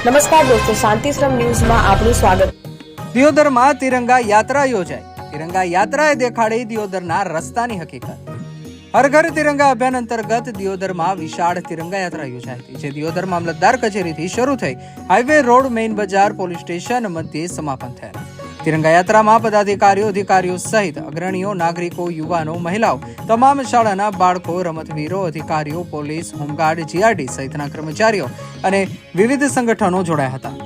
નમસ્કાર દોસ્તો, શાંતિશ્રમ ન્યૂઝમાં આપનું સ્વાગત. દિયોદરમાં તિરંગા યાત્રા યોજાઈ. તિરંગા યાત્રાએ દેખાડી દિયોદરના રસ્તાની હકીકત. હર ઘર તિરંગા અભિયાન અંતર્ગત દિયોદરમાં વિશાળ તિરંગા યાત્રા યોજાઈ હતી, જે દિયોદર મામલતદાર કચેરીથી શરૂ થઈ હાઈવે રોડ મેઇન બજાર પોલીસ સ્ટેશન મધ્યે સમાપન થયેલ. તિરંગા યાત્રામાં પદાધિકારીઓ, અધિકારીઓ સહિત અગ્રણીઓ, નાગરિકો, યુવાનો, મહિલાઓ, તમામ શાળાના બાળકો, રમતવીરો, અધિકારીઓ, પોલીસ, હોમગાર્ડ, જીઆરડી સહિતના કર્મચારીઓ અને વિવિધ સંગઠનો જોડાયા હતા.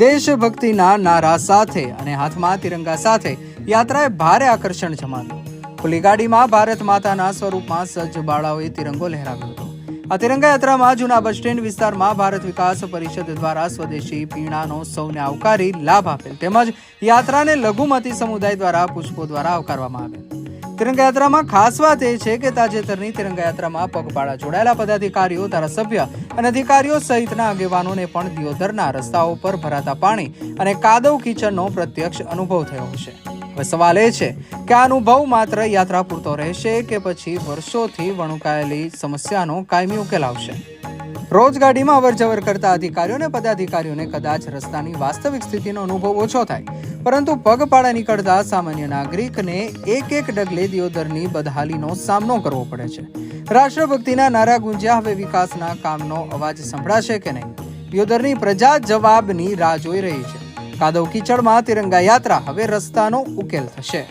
દેશભક્તિના નારા સાથે અને હાથમાં તિરંગા સાથે યાત્રાએ ભારે આકર્ષણ જમાવ્યું. ખુલ્લી ગાડીમાં ભારત માતાના સ્વરૂપમાં સજ્જ બાળાઓએ તિરંગો લહેરાવ્યો હતો. આ તિરંગા યાત્રામાં જૂના બસ સ્ટેન્ડ વિસ્તારમાં ભારત વિકાસ પરિષદ દ્વારા સ્વદેશી પીણાનો સૌને આવકારી લાભ આપેલ, તેમજ યાત્રાને લઘુમતી સમુદાય દ્વારા પુષ્પો દ્વારા આવકારવામાં આવેલ. તિરંગા યાત્રામાં ખાસ વાત એ છે કે તાજેતરની તિરંગા યાત્રામાં પગપાળા જોડાયેલા પદાધિકારીઓ, ધારાસભ્ય અને અધિકારીઓ સહિતના આગેવાનોને પણ દિયોદરના રસ્તાઓ પર ભરાતા પાણી અને કાદવ કીચડનો પ્રત્યક્ષ અનુભવ થયો હશે. હવે સવાલ એ છે કે આ અનુભવ માત્ર યાત્રા પૂરતો રહેશે કે પછી વર્ષોથી વણુકાયેલી સમસ્યાનો કાયમી ઉકેલ આવશે. રોજ ગાડીમાં અવરજવર કરતા અધિકારીઓ અને પદાધિકારીઓને કદાચ રસ્તાની વાસ્તવિક સ્થિતિનો અનુભવ ઓછો થાય, પરંતુ પગપાળા નીકળતા સામાન્ય નાગરિકને એક એક ડગલે દિયોદરની બદહાલીનો સામનો કરવો પડે છે. રાષ્ટ્રભક્તિના નારા ગુંજ્યા. હવે વિકાસના કામનો અવાજ સંભળાશે કે નહીં? દિયોદરની પ્રજા જવાબની રાહ જોઈ રહી છે. કાદવ કીચડમાં તિરંગા યાત્રા હવે રસ્તાનો ઉકેલ થશે.